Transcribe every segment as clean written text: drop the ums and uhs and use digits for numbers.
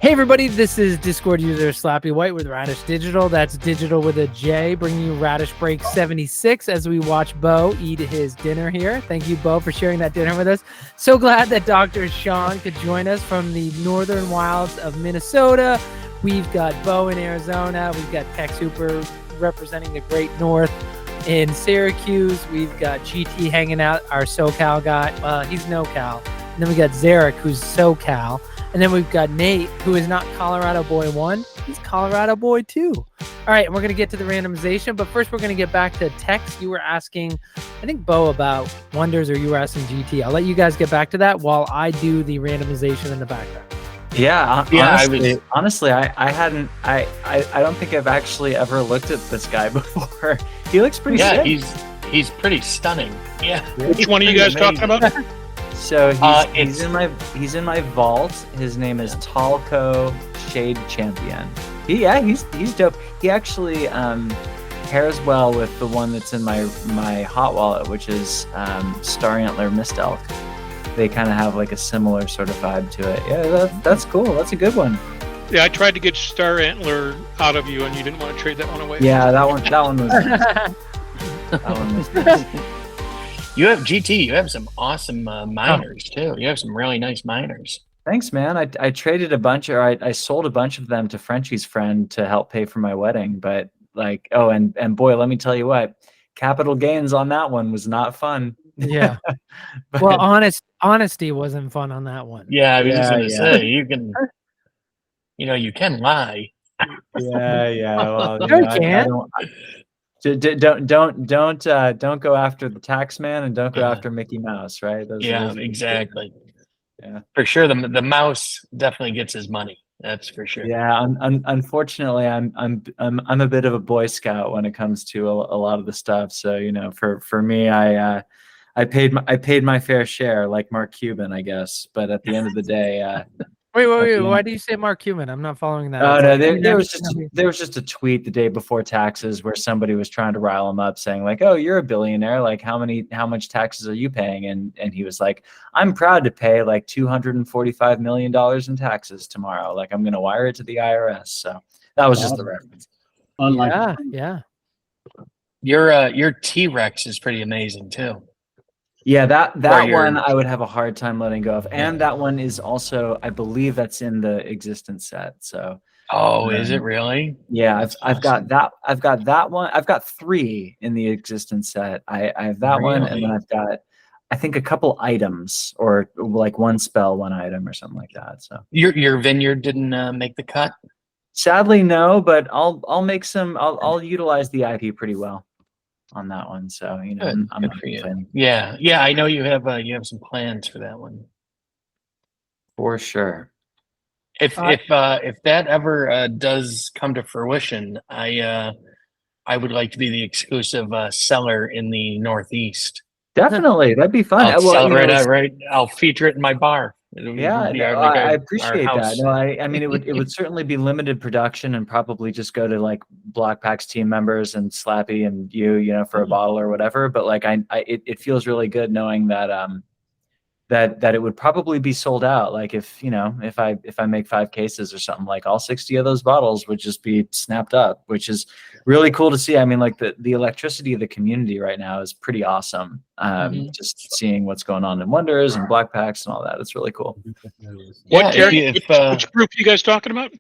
Hey everybody, this is Discord user Slappy White with Radish Digital. That's digital with a J, bringing you Radish Break 76 as we watch Bo eat his dinner here. Thank you, Bo, for sharing that dinner with us. So glad that Dr. Sean could join us from the northern wilds of Minnesota. We've got Bo in Arizona. We've got Tex Hooper representing the Great North in Syracuse. We've got GT hanging out, our SoCal guy. He's NoCal. And then we got Zarek, who's SoCal. And then we've got Nate, who is not Colorado Boy 1. He's Colorado Boy 2. All right, and we're going to get to the randomization. But first, we're going to get back to Tex. You were asking, I think, Bo about Wonders, or you were asking GT. I'll let you guys get back to that while I do the randomization in the background. Yeah, honestly, I don't think I've actually ever looked at this guy before. He looks pretty sick. he's pretty stunning. Yeah. Which one are you guys talking about? So he's in my vault. His name is Talco Shade Champion. He's dope. He actually pairs well with the one that's in my hot wallet, which is Star Antler Mist Elk. They kind of have like a similar sort of vibe to it. Yeah, that's cool. That's a good one. Yeah, I tried to get Star Antler out of you, and you didn't want to trade that one away. Yeah, that one was nice. That one was nice. You have GT. You have some awesome miners too. You have some really nice miners. Thanks, man. I traded a bunch, or I sold a bunch of them to Frenchie's friend to help pay for my wedding. But like, oh, and boy, let me tell you what, capital gains on that one was not fun. Yeah. But, Well, honesty wasn't fun on that one. Yeah, I was just going to say you can, you can lie. Yeah. Well, You can. Don't go after the tax man, and don't go after Mickey Mouse, right? Those Exactly. Yeah, for sure. The mouse definitely gets his money. That's for sure. Yeah. Unfortunately, I'm a bit of a Boy Scout when it comes to a lot of the stuff. So for me, I paid my fair share, like Mark Cuban, I guess. But at the end of the day. Wait. Why do you say Mark Cuban? I'm not following that. Oh no, there was just a tweet the day before taxes where somebody was trying to rile him up, saying like, "Oh, you're a billionaire. Like, how much taxes are you paying?" And he was like, "I'm proud to pay like $245 million in taxes tomorrow. Like, I'm gonna wire it to the IRS." So that was just the reference. Yeah. Your T-Rex is pretty amazing too. Yeah, that one I would have a hard time letting go of, and that one is also, I believe, that's in the existence set. So, is it really? Yeah, I've got that one. I've got 3 in the existence set. I have that one, and then I've got, I think, a couple items, or like one spell, one item, or something like that. So your vineyard didn't make the cut. Sadly, no, but I'll make some. I'll utilize the IP pretty well on that one, so I'm good for you. Yeah, I know you have some plans for that one for sure. If that ever does come to fruition, I would like to be the exclusive seller in the Northeast. Definitely, that'd be fun. I'll sell right. I'll feature it in my bar. I appreciate that. No, I mean, it would certainly be limited production, and probably just go to like Black Pack's team members and Slappy and you for a bottle or whatever. But like, it feels really good knowing that that it would probably be sold out. Like if I make 5 cases or something, like all 60 of those bottles would just be snapped up, which is really cool to see. I mean, like the electricity of the community right now is pretty awesome. Just seeing what's going on in Wonders and Black Packs and all that, it's really cool. Which group are you guys talking about?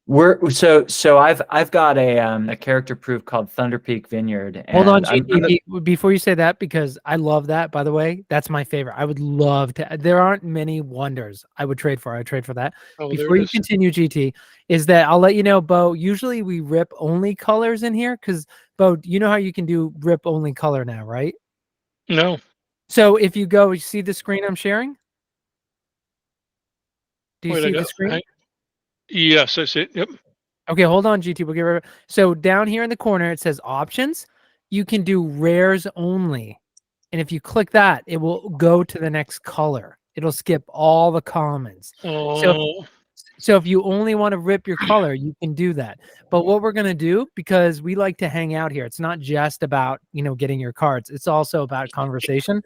I've got a character proof called Thunder Peak Vineyard. Hold on, GT, before you say that, because I love that, by the way. That's my favorite. I would love to. There aren't many Wonders I would trade for. I would trade for that. Before you continue, GT, is that I'll let you know, Bo, usually we rip only colors in here, because, Bo, you know how you can do rip only color now, right? No. So if you go, you see the screen I'm sharing? Do you see the screen? Yes, I see it. Yep. Okay, hold on, GT. We'll get rid of it. So down here in the corner, it says options. You can do rares only. And if you click that, it will go to the next color. It'll skip all the commons. Oh. So if you only want to rip your color, you can do that. But what we're going to do, because we like to hang out here, it's not just about, getting your cards. It's also about conversation.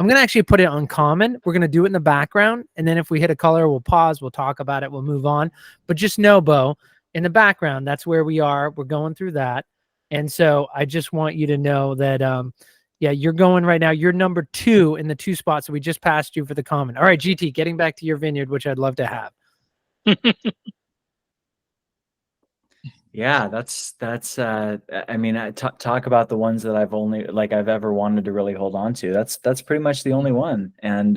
I'm going to actually put it on common. We're going to do it in the background. And then if we hit a color, we'll pause, we'll talk about it, we'll move on. But just know, Bo, in the background, that's where we are. We're going through that. And so I just want you to know that, yeah, you're going right now. You're number 2 in the 2 spots. So we just passed you for the common. All right, GT, getting back to your vineyard, which I'd love to have. Yeah, that's I mean, talk about the ones that I've ever wanted to really hold on to. That's pretty much the only one. And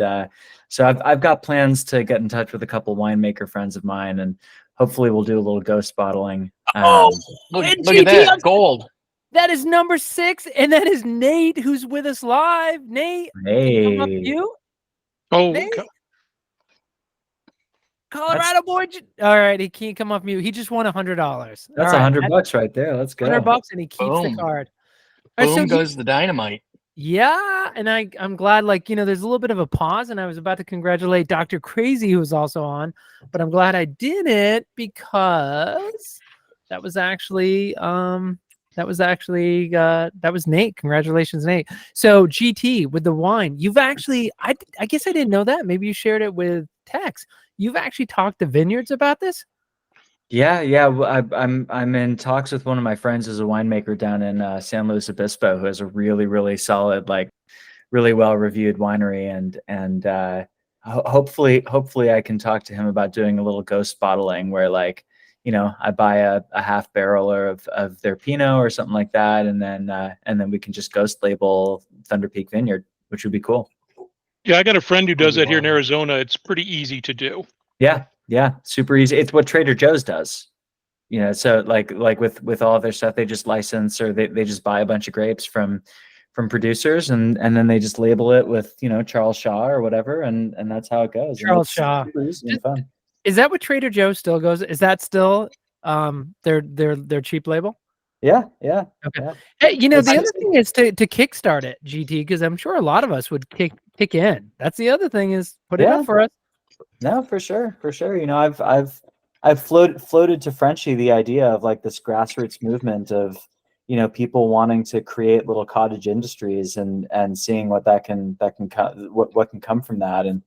so I've got plans to get in touch with a couple winemaker friends of mine, and hopefully we'll do a little ghost bottling. Look at that gold. That is number 6, and that is Nate, who's with us live. Nate, hey, come up you. Oh, Nate? Colorado boy. All right, he can't come off mute. He just won $100. That's $100 right there. Let's go. $100, and he keeps the card. Boom so goes the dynamite. Yeah, and I'm glad, there's a little bit of a pause, and I was about to congratulate Dr. Crazy, who was also on, but I'm glad I didn't, because that was actually that was Nate. Congratulations, Nate. So GT with the wine, you've actually, I guess I didn't know that. Maybe you shared it with Tex. You've actually talked to vineyards about this? Yeah. I'm in talks with one of my friends who's a winemaker down in San Luis Obispo, who has a really, really solid, really well-reviewed winery, and hopefully I can talk to him about doing a little ghost bottling where, I buy a half barrel of their Pinot or something like that, and then we can just ghost label Thunder Peak Vineyard, which would be cool. Yeah, I got a friend who does that here in Arizona. It's pretty easy to do. Yeah, super easy. It's what Trader Joe's does. So like with all of their stuff, they just license, or they just buy a bunch of grapes from producers, and then they just label it with Charles Shaw or whatever, and that's how it goes. Charles Shaw. Super easy and fun. Is that what Trader Joe still goes? Is that still their cheap label? Yeah. Okay. Yeah. Hey, the other thing is to kickstart it, GT, because I'm sure a lot of us would kick in. That's the other thing, is put it up for us. No, for sure. I've floated to Frenchie the idea of this grassroots movement of people wanting to create little cottage industries, and seeing what can come from that, and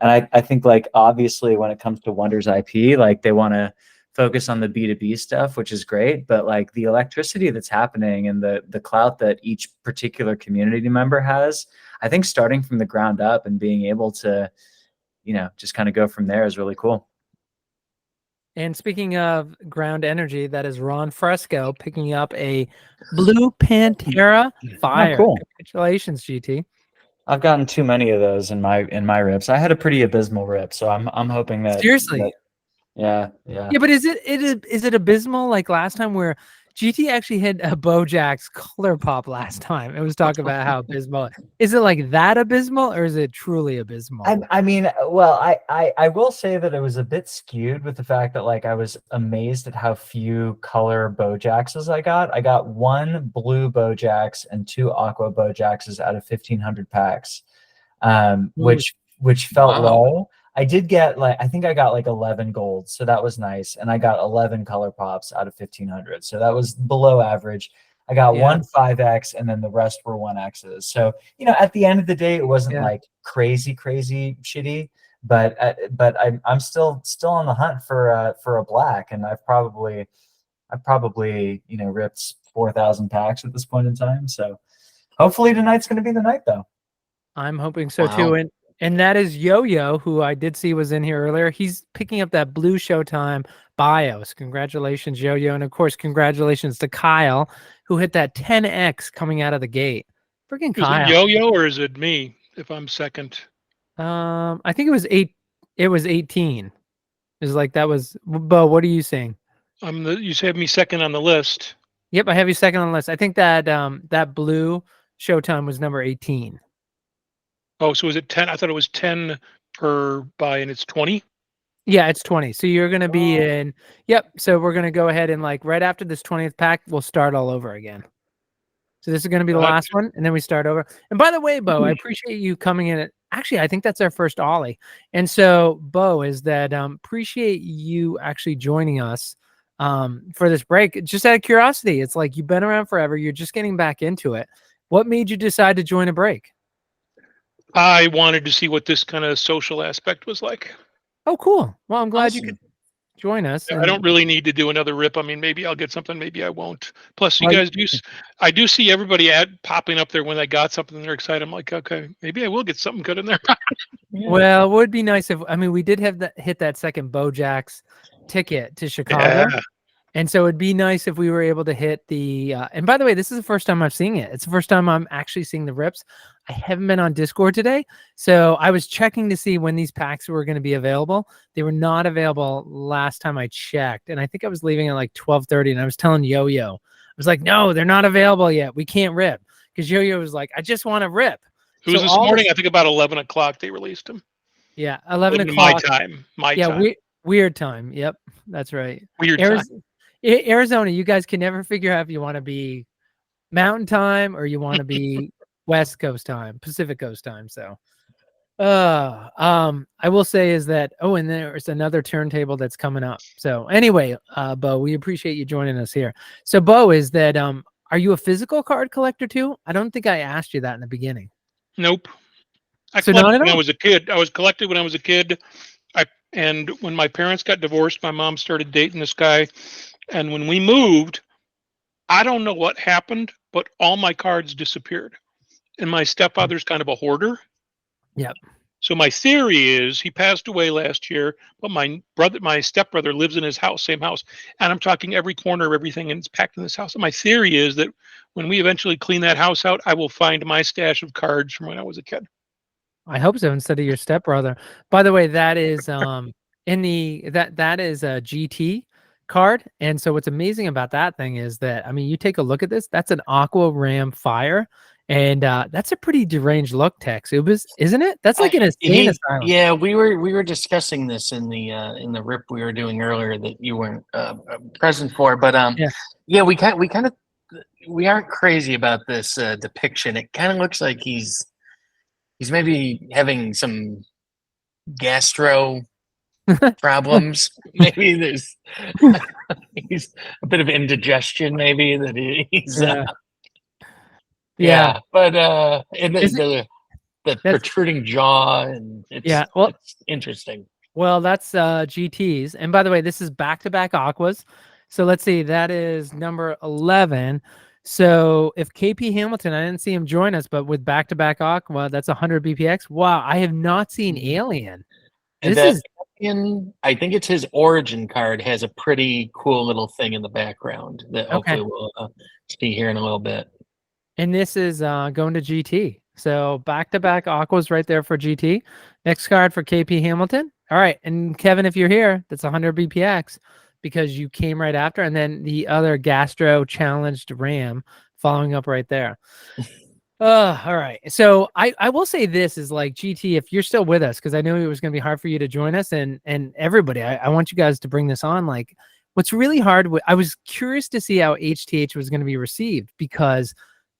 I think obviously when it comes to Wonders IP, they want to focus on the B2B stuff, which is great, but the electricity that's happening and the clout that each particular community member has, I think starting from the ground up and being able to just kind of go from there is really cool. And speaking of ground energy, that is Ron Fresco picking up a Blue Pantera Fire. Oh, cool. Congratulations, GT. I've gotten too many of those in my rips. I had a pretty abysmal rip, so I'm hoping that seriously. Yeah. But is it abysmal like last time, where GT actually hit a Bojack's color pop last time? It was talking about how abysmal. Is it like that abysmal, or is it truly abysmal? I mean, well, I will say that it was a bit skewed with the fact that I was amazed at how few color Bojackses I got. I got 1 blue Bojack's and 2 aqua Bojackses out of 1,500 packs, which felt low. I did get I think I got 11 golds, so that was nice, and I got 11 color pops out of 1,500, so that was below average. I got 1 5X, and then the rest were 1Xs. So at the end of the day, it wasn't crazy shitty, but I'm still on the hunt for a black, and I've probably ripped 4,000 packs at this point in time. So hopefully tonight's going to be the night, though. I'm hoping so too. And that is Yo-Yo, who I did see was in here earlier. He's picking up that Blue Showtime BIOS. Congratulations, Yo-Yo. And, of course, congratulations to Kyle, who hit that 10X coming out of the gate. Freaking Kyle. Is it Yo-Yo or is it me if I'm second? I think it was 8. It was 18. It was that was – Bo, what are you saying? You have me second on the list. Yep, I have you second on the list. I think that that Blue Showtime was number 18. Oh, so is it 10? I thought it was 10 per buy, and it's 20? Yeah, it's 20. So you're going to be in. Yep. So we're going to go ahead and right after this 20th pack, we'll start all over again. So this is going to be the last one, and then we start over. And by the way, Bo, I appreciate you coming in at actually, I think that's our first Ollie. And so, Bo, is that appreciate you actually joining us for this break. Just out of curiosity, it's like you've been around forever. You're just getting back into it. What made you decide to join a break? I wanted to see what this kind of social aspect was like. Oh, cool. Well, I'm glad you could join us. I don't really need to do another rip. I mean, maybe I'll get something, maybe I won't. Plus, you guys do. I do see everybody popping up there when they got something. They're excited. I'm like, okay, maybe I will get something good in there. Yeah. Well, it would be nice if we did have hit that second Bojack's ticket to Chicago. Yeah. And so it'd be nice if we were able to hit the, and by the way, this is the first time I'm seeing it. It's the first time I'm actually seeing the rips. I haven't been on Discord today. So I was checking to see when these packs were going to be available. They were not available last time I checked. And I think I was leaving at like 12:30 and I was telling Yo-Yo, I was like, no, they're not available yet. We can't rip. Because Yo-Yo was like, I just want to rip. It was this morning, I think about 11 o'clock they released them. Yeah, 11 o'clock. My time. Weird time. Yep, that's right. Weird time. Arizona, you guys can never figure out if you want to be Mountain Time or you want to be West Coast time, Pacific Coast time. So, I will say is that, and there's another turntable that's coming up. So anyway, Bo, we appreciate you joining us here. So Bo, is that, are you a physical card collector too? I don't think I asked you that in the beginning. Nope. I collected when I was a kid. I was collected when I was a kid. And when my parents got divorced, my mom started dating this guy. And when we moved, I don't know what happened, but all my cards disappeared. And my stepfather's kind of a hoarder. Yep. So my theory is he passed away last year, but my stepbrother lives in his house, same house. And I'm talking every corner of everything, and it's packed in this house. And my theory is that when we eventually clean that house out, I will find my stash of cards from when I was a kid. I hope so, instead of your stepbrother. By the way, that is that is a GT card. And so what's amazing about that thing is that, you take a look at this, that's an Aqua Ram Fire. And that's a pretty deranged look, Tex. Isn't it? That's like an insane asylum. Yeah, we were discussing this in the rip we were doing earlier that you weren't present for. But yeah, we aren't crazy about this depiction. It kind of looks like he's maybe having some gastro problems. Maybe he's a bit of indigestion. Maybe that he's. Yeah, but the protruding jaw, and it's interesting. Well, that's GTs. And by the way, this is back-to-back Aquas. So let's see, that is number 11. So if KP Hamilton, I didn't see him join us, but with back-to-back Aqua, that's 100 BPX. Wow, I have not seen Alien. Alien, I think it's his origin card, has a pretty cool little thing in the background that hopefully we'll see here in a little bit. And this is going to GT. So back-to-back Aquas right there for GT. Next card for KP Hamilton. All right. And Kevin, if you're here, that's 100 BPX because you came right after. And then the other Gastro challenged Ram following up right there. All right. So I will say this is like GT, if you're still with us, because I know it was going to be hard for you to join us and everybody, I want you guys to bring this on. Like what's really hard, I was curious to see how HTH was going to be received because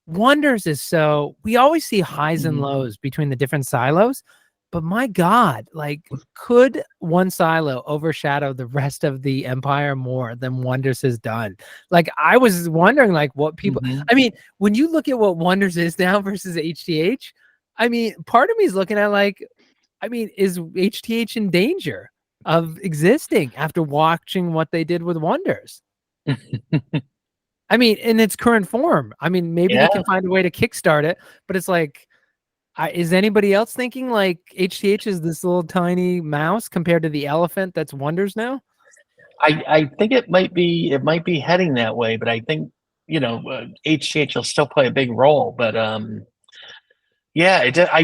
Wonders is so, we always see highs and lows between the different silos, but my God, like could one silo overshadow the rest of the Empire more than Wonders has done? Like I was wondering like what people, when you look at what Wonders is now versus HTH, part of me is looking at like, is HTH in danger of existing after watching what they did with Wonders? In its current form. Maybe they can find a way to kickstart it, but it's like, is anybody else thinking like HTH is this little tiny mouse compared to the elephant that's Wonders now? I think it might be heading that way, but I think, HTH will still play a big role, but I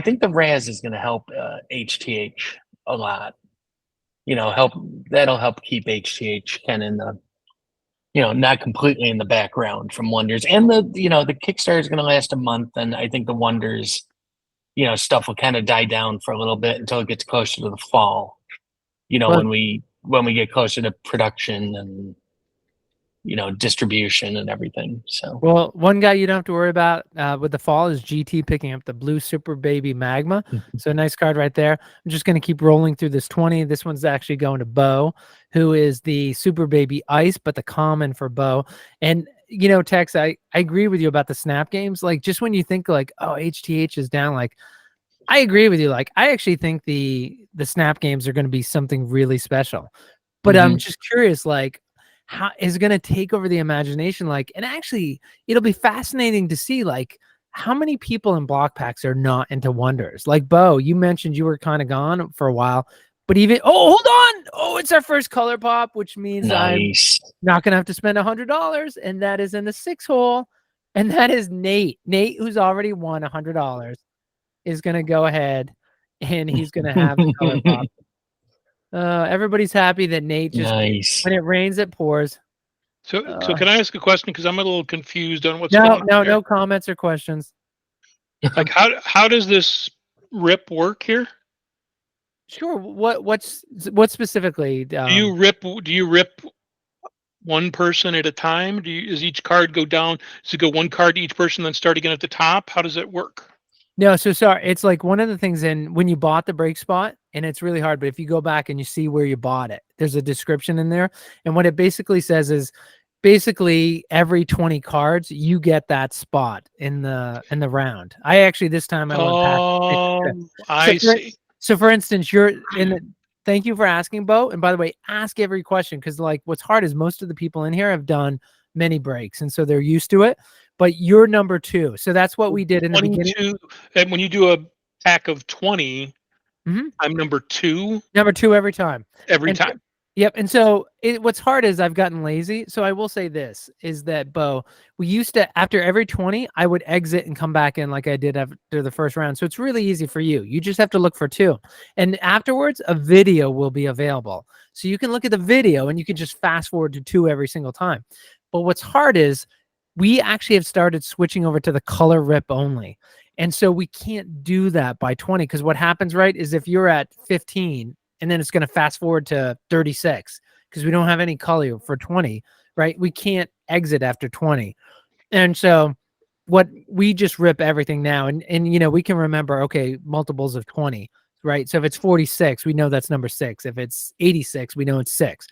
think the Raz is going to help HTH a lot, that'll help keep HTH kind of in the, not completely in the background from Wonders. And the Kickstarter is going to last a month. And I think the Wonders, stuff will kind of die down for a little bit until it gets closer to the fall, when we get closer to production and distribution and everything. So, well, one guy you don't have to worry about with the fall is GT picking up the blue Super Baby Magma. So nice card right there. I'm just going to keep rolling through this 20. This one's actually going to Bo, who is the Super Baby Ice, but the common for Bo. And Tex, I agree with you about the snap games. Like, just when you think like, oh, HTH is down, like, I agree with you. Like, I actually think the snap games are going to be something really special. But I'm just curious, like, how is it going to take over the imagination? Like, and actually, it'll be fascinating to see, like, how many people in block packs are not into wonders. Like, Bo, you mentioned you were kind of gone for a while, but even, hold on. Oh, it's our first color pop, which means nice. I'm not going to have to spend $100. And that is in the 6 hole. And that is Nate. Nate, who's already won $100, is going to go ahead and he's going to have the color pop. Everybody's happy that Nate just, when it rains, it pours. So can I ask a question? Because I'm a little confused on what's going on. No comments or questions. Like, how does this rip work here? Sure. What specifically? Do you rip one person at a time? Does each card go down? Does it go one card to each person, then start again at the top? How does it work? No, so sorry. It's like one of the things when you bought the break spot, and it's really hard, but if you go back and you see where you bought it, there's a description in there. And what it basically says is basically every 20 cards, you get that spot in the round. I actually, this time I went back. I see. So for instance, you're in the, thank you for asking, Bo. And by the way, ask every question. Cause like what's hard is most of the people in here have done many breaks. And so they're used to it. But you're number 2. So that's what we did in the beginning. And when you do a pack of 20, I'm number 2. Number 2 every time. Every time. Yep. And so what's hard is I've gotten lazy. So I will say this is that, Bo, we used to, after every 20, I would exit and come back in like I did after the first round. So it's really easy for you. You just have to look for 2. And afterwards, a video will be available. So you can look at the video and you can just fast forward to 2 every single time. But what's hard is we actually have started switching over to the color rip only. And so we can't do that by 20 because what happens, right, is if you're at 15 and then it's going to fast forward to 36 because we don't have any color for 20, right? We can't exit after 20. And so what we just rip everything now and we can remember, okay, multiples of 20, right? So if it's 46, we know that's number 6. If it's 86, we know it's 6.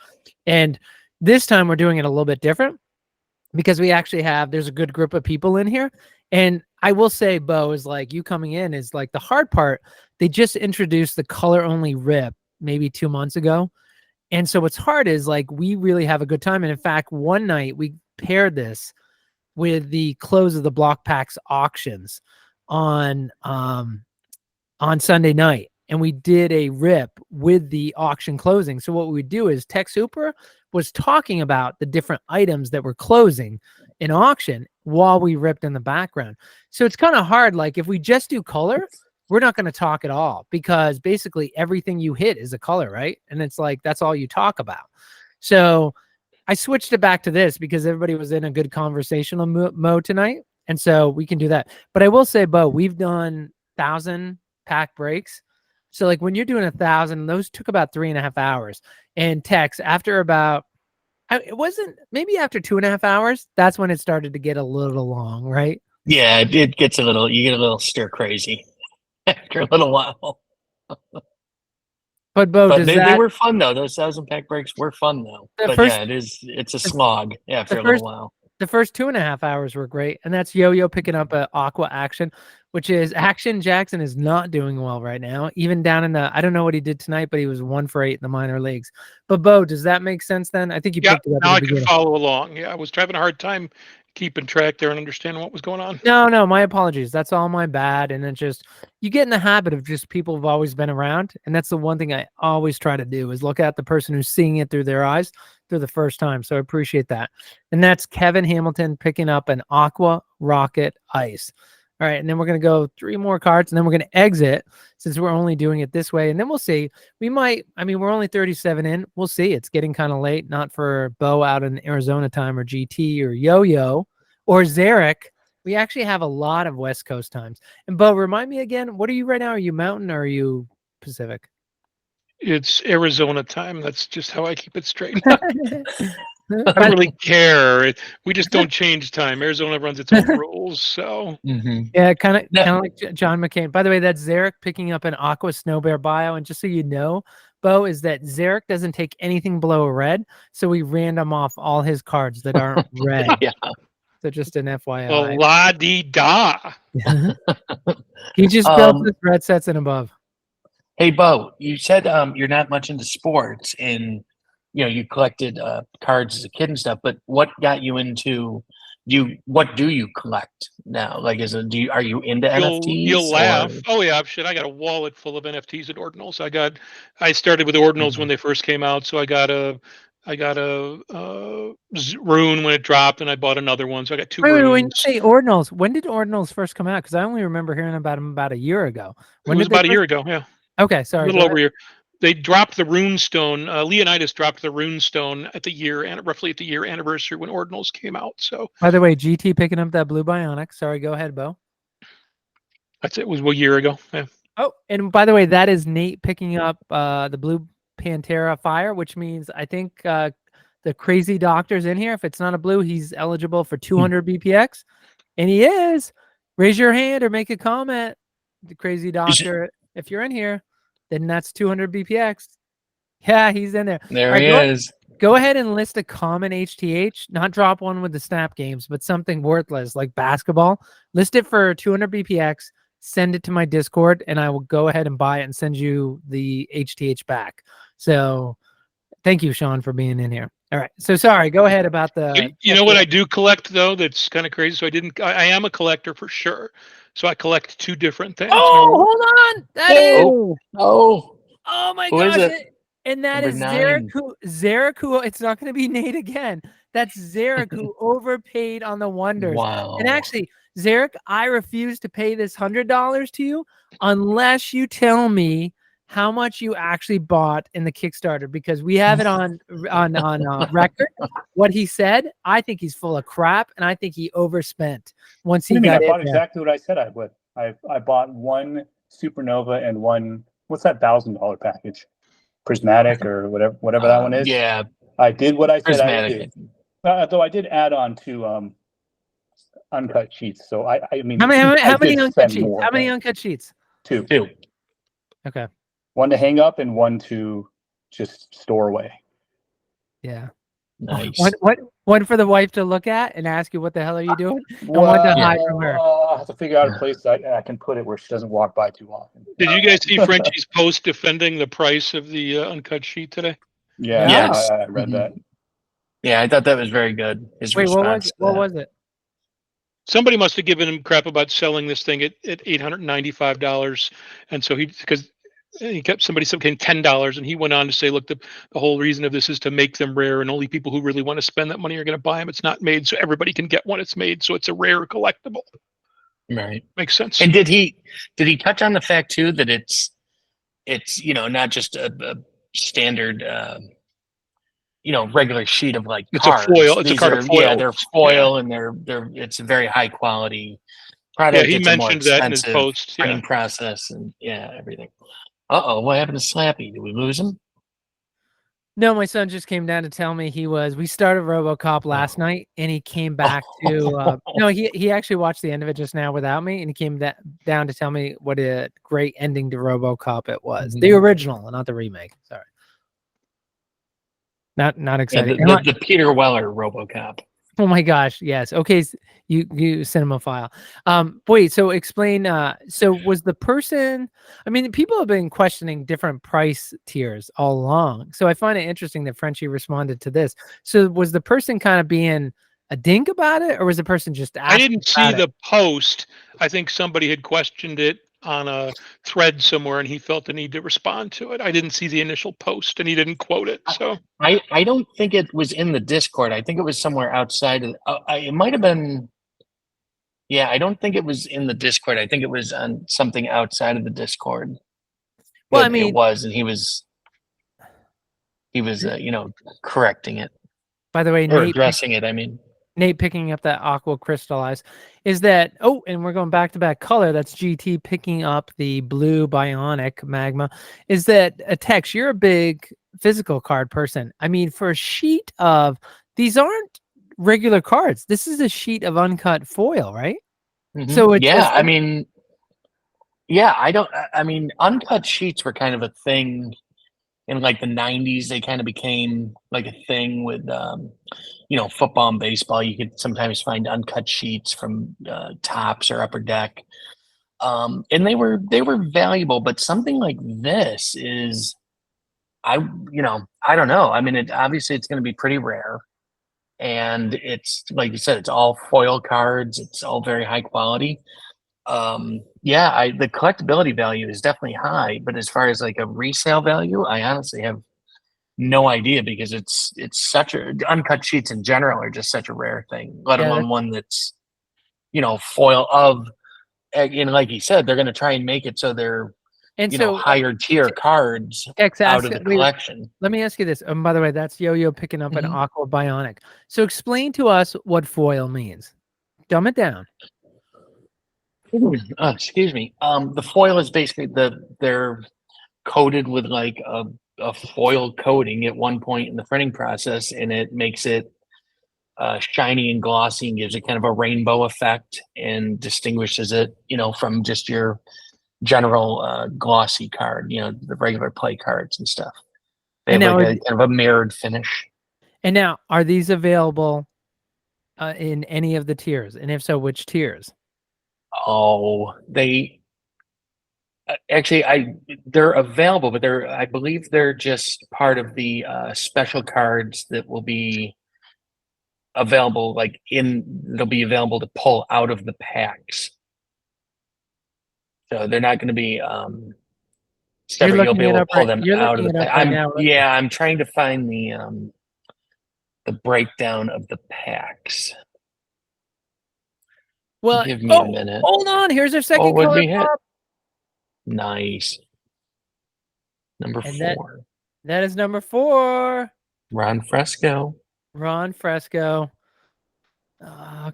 And this time we're doing it a little bit different, because we actually there's a good group of people in here. And I will say, Bo, is like you coming in is like the hard part. They just introduced the color only rip maybe 2 months ago. And so what's hard is like, we really have a good time. And in fact, one night we paired this with the close of the block packs auctions on Sunday night. And we did a rip with the auction closing. So what we would do is Tex Hooper was talking about the different items that were closing in auction while we ripped in the background. So it's kind of hard. Like if we just do color, we're not going to talk at all because basically everything you hit is a color, right? And it's like, that's all you talk about. So I switched it back to this because everybody was in a good conversational mode tonight. And so we can do that. But I will say, Bo, we've done 1,000 pack breaks. So like when you're doing 1,000, those took about 3.5 hours. And Tex, after about, it wasn't, maybe after 2.5 hours, that's when it started to get a little long, right? Yeah, it gets you get a little stir crazy after a little while. But Bo, they were fun though. Those 1,000 pack breaks were fun though. It's a slog after a little while. The first 2.5 hours were great. And that's Yo-Yo picking up an Aqua Action, which is Action Jackson is not doing well right now. Even down in I don't know what he did tonight, but he was 1 for 8 in the minor leagues. But Bo, does that make sense then? I think you picked it up. Now I can follow along. Yeah, I was having a hard time keeping track there and understanding what was going on. No, my apologies. That's all my bad. And then just, you get in the habit of just people who've always been around. And that's the one thing I always try to do is look at the person who's seeing it through their eyes through the first time. So I appreciate that. And that's Kevin Hamilton picking up an Aqua Rocket Ice. All right. And then we're going to go 3 more cards and then we're going to exit since we're only doing it this way. And then we'll see. We're only 37 in. We'll see. It's getting kind of late, not for Bo out in Arizona time or GT or Yo-Yo or Zarek. We actually have a lot of West Coast times. And Bo, remind me again, what are you right now? Are you Mountain or are you Pacific? It's Arizona time. That's just how I keep it straight. I don't really care. We just don't change time. Arizona runs its own rules, so yeah, kind of like John McCain. By the way, that's Zarek picking up an Aqua Snow Bear bio, and just so you know, Bo, is that Zarek doesn't take anything below a red, so we random off all his cards that aren't red. Yeah. So just an FYI. Well, la-dee-da. He just built his red sets and above. Hey, Bo, you said you're not much into sports, and you collected cards as a kid and stuff. But what got you into what do you collect now? Like, are you into NFTs? You'll laugh. Oh yeah, shit! I got a wallet full of NFTs and ordinals. I started with ordinals when they first came out, so I got a rune when it dropped, and I bought another one. So I got two runes. When you say ordinals, when did ordinals first come out? Because I only remember hearing about them about a year ago. It was about a year ago. Yeah. Okay, sorry. A little over a year. They dropped the rune stone. Leonidas dropped the rune stone at the year and roughly at the year anniversary when ordinals came out. So. By the way, GT picking up that blue bionic. Sorry, go ahead, Bo. It was a year ago. Yeah. Oh, and by the way, that is Nate picking up the blue Pantera Fire, which means I think the crazy doctor's in here. If it's not a blue, he's eligible for 200 BPX, and he is. Raise your hand or make a comment. The crazy doctor, if you're in here, then that's 200 BPX. Yeah, he's in there. There he is. Go ahead and list a common HTH, not drop one with the snap games, but something worthless like basketball. List it for 200 BPX, send it to my Discord, and I will go ahead and buy it and send you the HTH back. So thank you, Sean, for being in here. All right. So sorry, go ahead about the... You know what I do collect, though, that's kind of crazy? So I am a collector for sure. So I collect two different things. Oh, hold on. That is... Oh my gosh. Is it? And that is Zarek, who it's not going to be Nate again. That's Zarek who overpaid on the wonders. Wow. And actually, Zarek, I refuse to pay this $100 to you unless you tell me how much you actually bought in the Kickstarter, because we have it on record. What he said, I think he's full of crap, and I think he overspent once he got I bought exactly what I said I would. I bought one Supernova and one, what's that $1,000 package? Prismatic or whatever that one is. Yeah, I did what I said Prismatic. I did. Though I did add on to uncut sheets. So I mean, how many uncut sheets? How many uncut sheets? Two. Okay. One to hang up and one to just store away. Yeah. Nice. One for the wife to look at and ask you what the hell are you doing, and one to hide from her. I'll have to figure out a place I can put it where she doesn't walk by too often. Did you guys see Frenchie's post defending the price of the uncut sheet today? Yeah, yes. I read that. Yeah, I thought that was very good. Wait, what was it? Somebody must have given him crap about selling this thing at $895, and so somebody said $10, and he went on to say, look, the whole reason of this is to make them rare, and only people who really want to spend that money are going to buy them. It's not made so everybody can get one. It's made so it's a rare collectible. Right. Makes sense. And did he touch on the fact too that it's not just a standard regular sheet of like cards. It's a foil. It's a card of foil. Yeah, they're foil, and they're it's a very high quality product. Yeah, he mentioned that in his post. Printing process and everything. What happened to Slappy? Did we lose him? No, my son just came down to tell me we started RoboCop last night, and he came back to, no, he actually watched the end of it just now without me, and he came down to tell me what a great ending to RoboCop it was. The original, not the remake. Sorry. Not excited. Yeah, the Peter Weller RoboCop. Oh my gosh, yes. Okay, you cinemaphile. Wait, so explain, so was the person, I mean, people have been questioning different price tiers all along. So I find it interesting that Frenchie responded to this. So was the person kind of being a dink about it, or was the person just asking? I didn't see the post. I think somebody had questioned it on a thread somewhere, and he felt the need to respond to it. I didn't see the initial post, and he didn't quote it. So I don't think it was in the Discord. I think it was somewhere outside of. It might have been. Yeah, I don't think it was in the Discord. I think it was on something outside of the Discord. Well, I mean, it was, and he was, correcting it. By the way, or addressing it. I mean. Nate picking up that aqua crystallize is that, and we're going back to back color. That's GT picking up the blue bionic magma. Is that a text? You're a big physical card person. I mean, for a sheet of these aren't regular cards. This is a sheet of uncut foil, right? Mm-hmm. So it's yeah, I mean, yeah, I mean, uncut sheets were kind of a thing in like the 90s. They kind of became like a thing with, football and baseball. You could sometimes find uncut sheets from Tops or Upper Deck. And they were valuable, but something like this is, I don't know. I mean, obviously it's going to be pretty rare, and it's like you said, it's all foil cards. It's all very high quality. The collectability value is definitely high, but as far as like a resale value, I honestly have no idea, because it's such a uncut sheets in general are just such a rare thing, let alone one that's foil of, like you said, they're going to try and make it so they're higher tier cards out of the collection. Let me ask you this. By the way, that's Yo-Yo picking up an Aqua Bionic. So explain to us what foil means. Dumb it down. Excuse me. The foil is basically they're coated with like a foil coating at one point in the printing process, and it makes it shiny and glossy and gives it kind of a rainbow effect and distinguishes it, from just your general glossy card, the regular play cards and stuff. They have like kind of a mirrored finish. And now, are these available in any of the tiers? And if so, which tiers? Oh, they actually, they're available, but I believe they're just part of the special cards that will be available, they'll be available to pull out of the packs. So they're not going to be separate. You'll be able to pull them out of the pack. I'm trying to find the breakdown of the packs. Well, give me a minute. Hold on. Here's our second color pop. Nice. Number 4. That is number 4. Ron Fresco. Ron Fresco.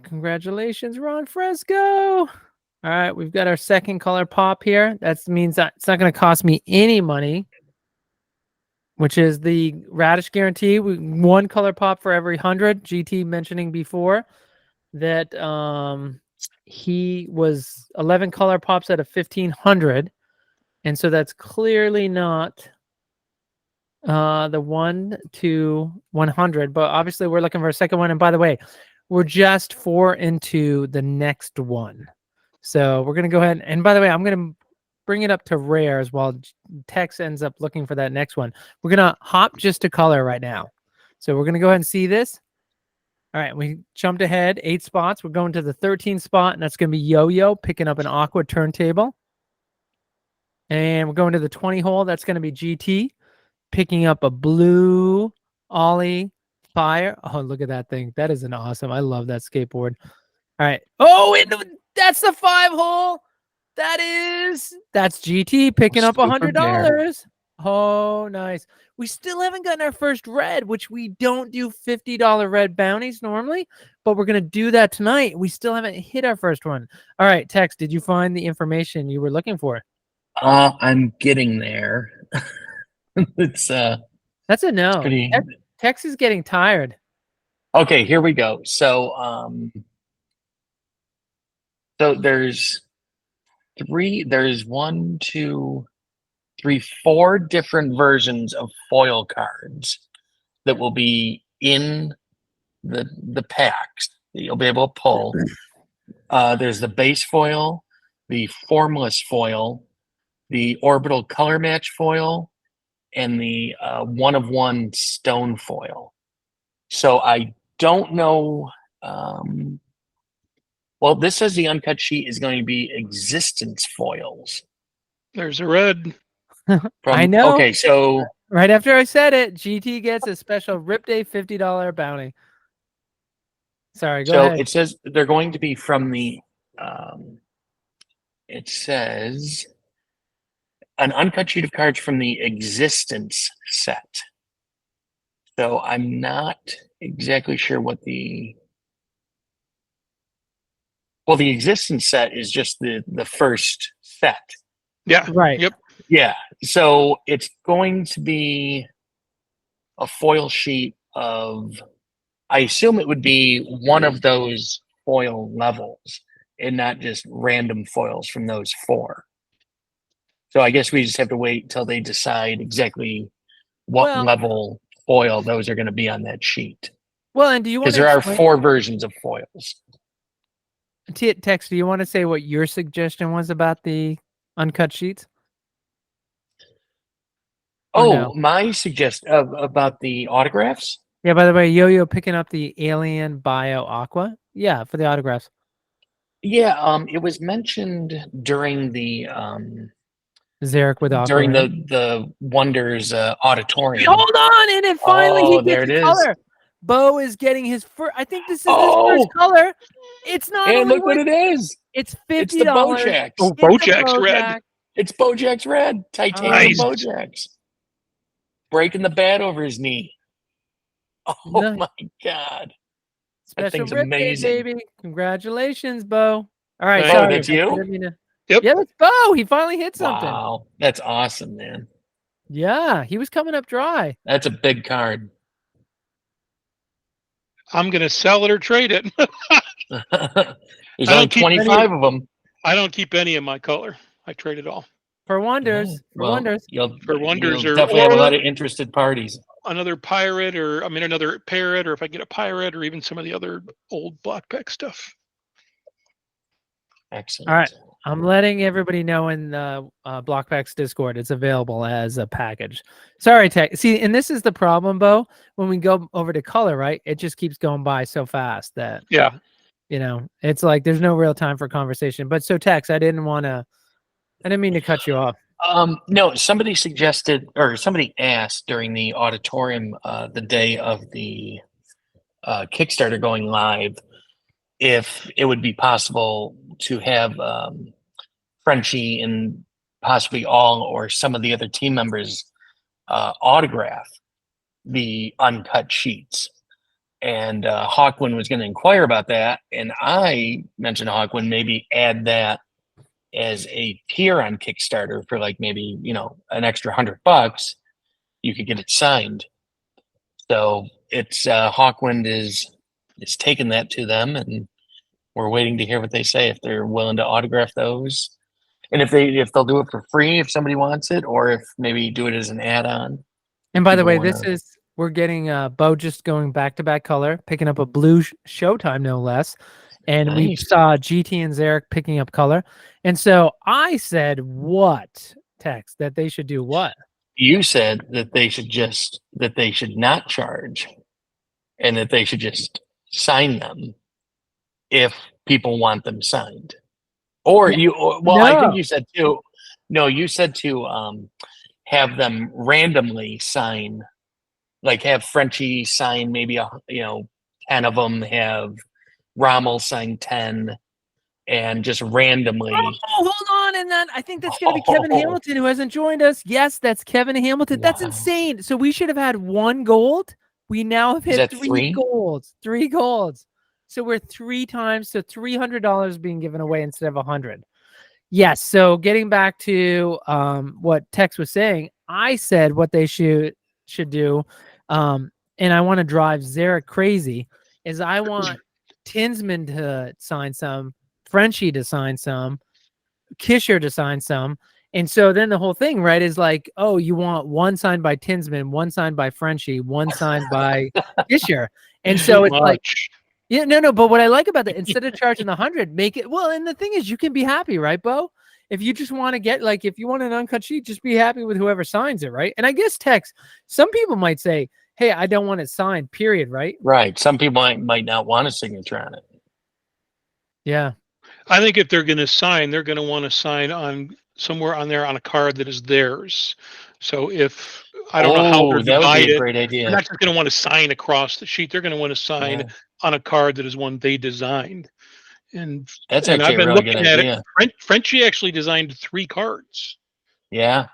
Congratulations, Ron Fresco. All right, we've got our second color pop here. That means that it's not going to cost me any money, which is the Radish guarantee. One color pop for every 100. GT mentioning before that he was 11 color pops out of 1,500. And so that's clearly not the 1 to 100. But obviously we're looking for a second one. And by the way, we're just 4 into the next one. So we're going to go ahead. And by the way, I'm going to bring it up to rares while Tex ends up looking for that next one. We're going to hop just to color right now. So we're going to go ahead and see this. All right, we jumped ahead 8 spots. We're going to the 13th spot, and that's going to be Yo-Yo picking up an Aqua turntable. And we're going to the 20 hole. That's going to be GT picking up a blue Ollie Fire. Oh, look at that thing. That is an awesome. I love that skateboard. All right. Oh, that's the 5 hole. That's GT picking up $100. Oh, nice. We still haven't gotten our first red, which we don't do $50 red bounties normally, but we're going to do that tonight. We still haven't hit our first one. All right, Tex, did you find the information you were looking for? I'm getting there. That's a no. Tex is getting tired. Okay, here we go. So there's 1, 2, 3, 4 different versions of foil cards that will be in the packs that you'll be able to pull. There's the base foil, the formless foil, the orbital color match foil, and the 1-of-1 stone foil. So I don't know. Well, this says the uncut sheet is going to be existence foils. There's a red. I know. Okay, so right after I said it, GT gets a special Rip Day $50 bounty. Sorry, go ahead. So it says they're going to be from the. It says an uncut sheet of cards from the existence set. So I'm not exactly sure what the existence set is, just the first set. Yeah. Right. Yep. Yeah. So it's going to be a foil sheet of I assume it would be one of those foil levels and not just random foils from those 4. So I guess we just have to wait until they decide exactly what level foil those are going to be on that sheet. Well, and do you want to? Because there are 4 versions of foils. Tex, do you want to say what your suggestion was about the uncut sheets? My suggestion about the autographs? Yeah, by the way, Yo-Yo picking up the Alien Bio Aqua. Yeah, for the autographs. Yeah, it was mentioned during the Zarek with Aqua. During the Wonders auditorium. Hold on, and then finally he gets there it color. is. Bo is getting his first. I think this is his first color. It's not. And look what it is. It's $50. It's the Bojax. Oh, Bojax red. It's Bojax red. Titanium Bojax. Breaking the bat over his knee. Oh my God. Special birthday, baby. Congratulations, Bo. All right. Sorry, that's you? Yep. Yeah, that's Bo. He finally hit something. Wow. That's awesome, man. Yeah, he was coming up dry. That's a big card. I'm going to sell it or trade it. There's only 25 of them. I don't keep any of my color. I trade it all. For Wonders. You'll definitely have a lot of interested parties. Another pirate, another parrot, or if I get a pirate, or even some of the other old Black Pack stuff. Excellent. All right. I'm letting everybody know in the Blockpacks Discord it's available as a package. Sorry, Tech. See, and this is the problem, Bo. When we go over to color, right? It just keeps going by so fast that it's like there's no real time for conversation. But so, Tex, I didn't mean to cut you off. No, somebody suggested, or somebody asked during the auditorium the day of the Kickstarter going live, if it would be possible to have Frenchie and possibly all or some of the other team members autograph the uncut sheets. And Hawkwind was going to inquire about that. And I mentioned Hawkwind maybe add that as a tier on Kickstarter for like maybe, an extra $100, you could get it signed. So it's Hawkwind is taking that to them, and we're waiting to hear what they say, if they're willing to autograph those, and if they'll do it for free if somebody wants it, or if maybe do it as an add-on. And by the way, we're getting Bo just going back-to-back color, picking up a blue Showtime, no less. And we saw GT and Zarek picking up color. And so I said, what, Tex, that they should do what? You said that they should not charge, and that they should just sign them if people want them signed. Or I think you said too. No, you said to have them randomly sign, like have Frenchie sign maybe 10 of them, have Rommel sign 10, and just randomly. Oh, hold on, and then I think that's going to be Kevin Hamilton, who hasn't joined us. Yes, that's Kevin Hamilton. Wow. That's insane. So we should have had 1 gold. We now have hit 3 golds. 3 golds. So we're 3 times, so $300 being given away instead of 100. Yes. So getting back to what Tex was saying, I said what they should do, and I want to drive Zarek crazy, is I want Tinsman to sign some, Frenchie to sign some, Kisher to sign some. And so then the whole thing, right, is like, oh, you want 1 signed by Tinsman, 1 signed by Frenchie, 1 signed by Kisher. And so it's like, yeah, no. But what I like about that, instead of charging the 100, make it, well, and the thing is, you can be happy, right, Bo? If you just want to get, like, if you want an uncut sheet, just be happy with whoever signs it, right? And I guess, Tex, some people might say, hey, I don't want it signed, period, right? Right. Some people might not want a signature on it. Yeah. I think if they're going to sign, they're going to want to sign on somewhere on there on a card that is theirs. So if I don't know how they're divided, that would be a great idea. They're not just going to want to sign across the sheet. They're going to want to sign on a card that is one they designed. And that's actually I've been looking at idea. It. Frenchie actually designed 3 cards. Yeah.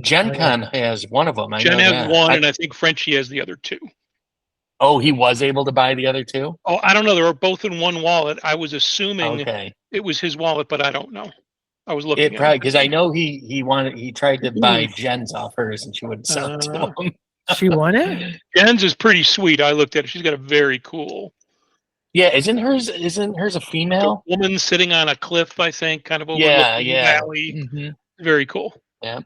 Gen Con has one of them. Gen has one, and I think Frenchie has the other 2. Oh, he was able to buy the other 2? Oh, I don't know. They were both in one wallet. I was assuming it was his wallet, but I don't know. I was looking. Probably because I know he tried to buy Jen's off hers, and she wouldn't sell it to him. She won it? Jen's is pretty sweet. I looked at it. She's got a very cool. Yeah, isn't hers a female? A woman sitting on a cliff, I think, kind of overlooking the valley. Mm-hmm. Very cool. Yeah.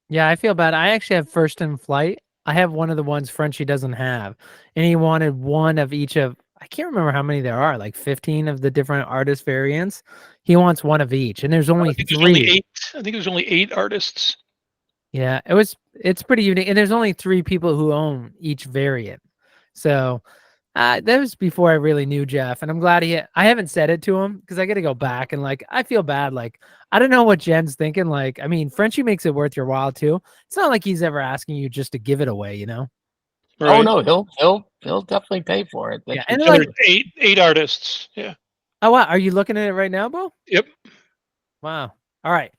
Yeah, I feel bad. I actually have First in Flight. I have one of the ones Frenchie doesn't have. And he wanted one of each of, I can't remember how many there are, like 15 of the different artist variants. He wants one of each. And there's only 3. There's only 8. I think there's only 8 artists. Yeah, it's pretty unique. And there's only 3 people who own each variant. So that was before I really knew Jeff, and I'm glad I haven't said it to him because I got to go back and like I feel bad. Like I don't know what Jen's thinking. Like I mean, Frenchie makes it worth your while too. It's not like he's ever asking you just to give it away, you know. Right. Oh no, he'll definitely pay for it. Yeah, and like there's 8 artists. Yeah. Oh wow, are you looking at it right now, Bo? Yep. Wow. All right.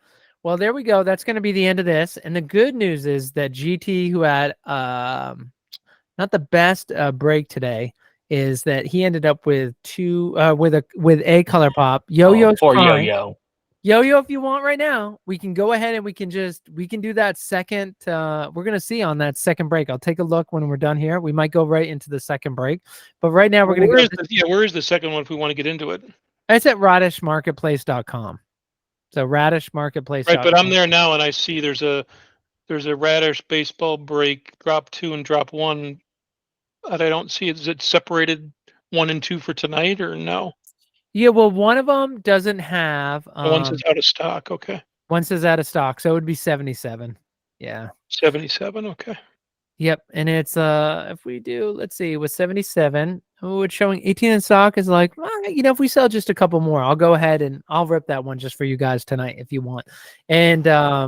Well, there we go. That's going to be the end of this. And the good news is that GT, who had not the best break today, is that he ended up with 2 with a color pop. Yo-Yo's fine. Yo-Yo, if you want right now, we can go ahead and we can do that second. We're gonna see on that second break. I'll take a look when we're done here. We might go right into the second break, but right now we're gonna where is the second one if we want to get into it? It's at radishmarketplace.com. So radishmarketplace.com. Right, but I'm there now and I see there's a Radish baseball break, drop 2 and drop 1. That I don't see. Is it separated 1 and 2 for tonight or no? Yeah, well, one of them doesn't have. One says out of stock. Okay. One says out of stock, so it would be 77. Yeah. 77. Okay. Yep, and it's if we do, let's see, with 77, it's showing 18 in stock is like, you know, if we sell just a couple more, I'll go ahead and I'll rip that one just for you guys tonight if you want, and I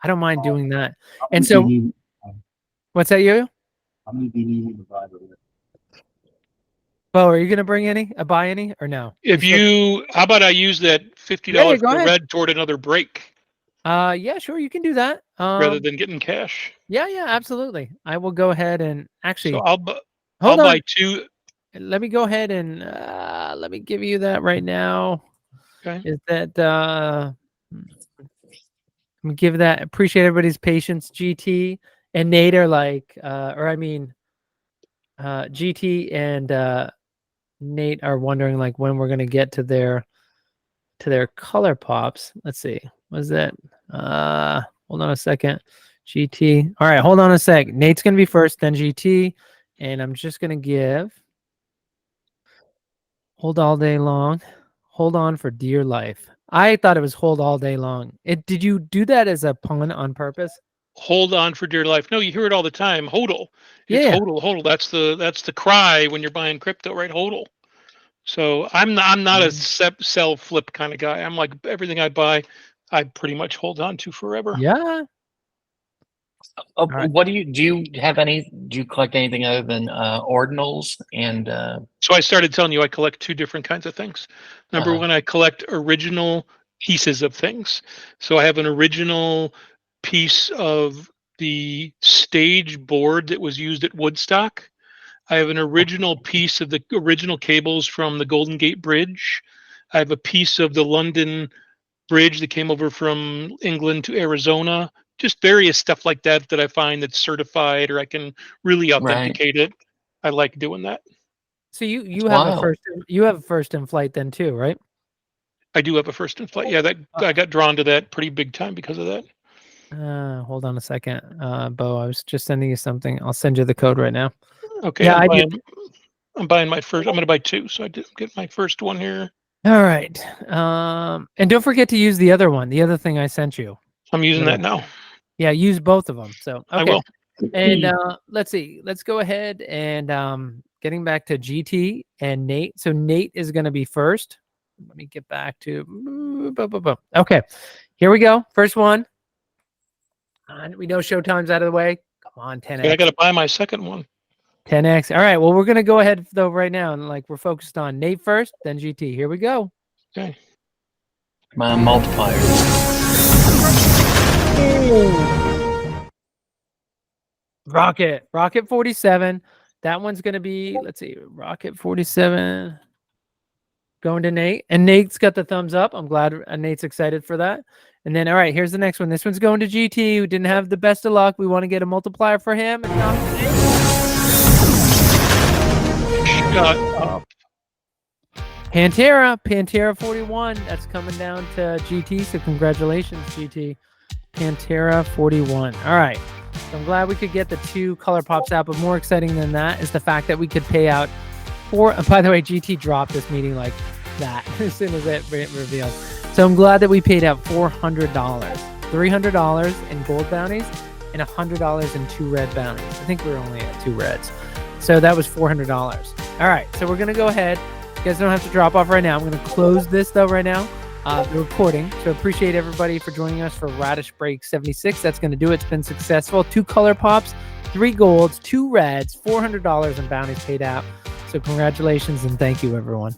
don't mind doing that. And so, what's that, you? How many BDs you buy? Bo, are you gonna bring any, buy any, or no? How about I use that $50 for red toward another break? Yeah, sure, you can do that. Rather than getting cash. Yeah, absolutely. I will go ahead and actually. So I'll buy 2. Let me go ahead and let me give you that right now. Okay. Is that let me give that. Appreciate everybody's patience. GT and Nate are like, GT and Nate are wondering like when we're gonna get to their color pops. Let's see. Was that? Hold on a second. GT. All right, hold on a sec. Nate's gonna be first, then GT, and I'm just gonna give. Hold all day long. Hold on for dear life. I thought it was hold all day long. Did you do that as a pun on purpose? Hold on for dear life. No, you hear it all the time. Hodl. It's hodl. That's the cry when you're buying crypto, right? Hodl. So I'm not a sell flip kind of guy. I'm like everything I buy, I pretty much hold on to forever. Yeah. Right. What do you collect anything other than ordinals and So I started telling you I collect 2 different kinds of things. Number 1, I collect original pieces of things. So I have an original piece of the stage board that was used at Woodstock. I have an original piece of the original cables from the Golden Gate Bridge. I have a piece of the London Bridge that came over from England to Arizona. Just various stuff like that I find that's certified or I can really authenticate it. I like doing that. So you have a first in flight then too, right? I do have a first in flight. Yeah, I got drawn to that pretty big time because of that. Hold on a second, Bo. I was just sending you something. I'll send you the code right now. Okay. Yeah, I'm buying my first. I'm going to buy 2, so I did get my first one here. All right. And don't forget to use the other one. The other thing I sent you. I'm using that now. Yeah, use both of them. So okay. I will. And let's see. Let's go ahead and getting back to GT and Nate. So Nate is going to be first. Let me get back to. Okay, here we go. First one. We know Showtime's out of the way. Come on, 10x. I got to buy my second one. 10x. All right. Well, we're going to go ahead though right now, and like we're focused on Nate first, then GT. Here we go. Okay. My multiplier. Rocket 47. That one's going to be, let's see, Rocket 47 going to Nate. And Nate's got the thumbs up. I'm glad Nate's excited for that. And then, all right, here's the next one. This one's going to GT, who didn't have the best of luck. We want to get a multiplier for him. And Shut up. Pantera 41. That's coming down to GT. So congratulations, GT. Pantera 41. All right. So I'm glad we could get the 2 color pops out, but more exciting than that is the fact that we could pay out by the way, GT dropped this meeting like that as soon as it revealed. So I'm glad that we paid out $400, $300 in gold bounties, and $100 in 2 red bounties. I think we were only at 2 reds. So that was $400. All right, so we're going to go ahead. You guys don't have to drop off right now. I'm going to close this, though, right now, the recording. So appreciate everybody for joining us for Radish Break 76. That's going to do it. It's been successful. 2 color pops, 3 golds, 2 reds, $400 in bounties paid out. So congratulations and thank you, everyone.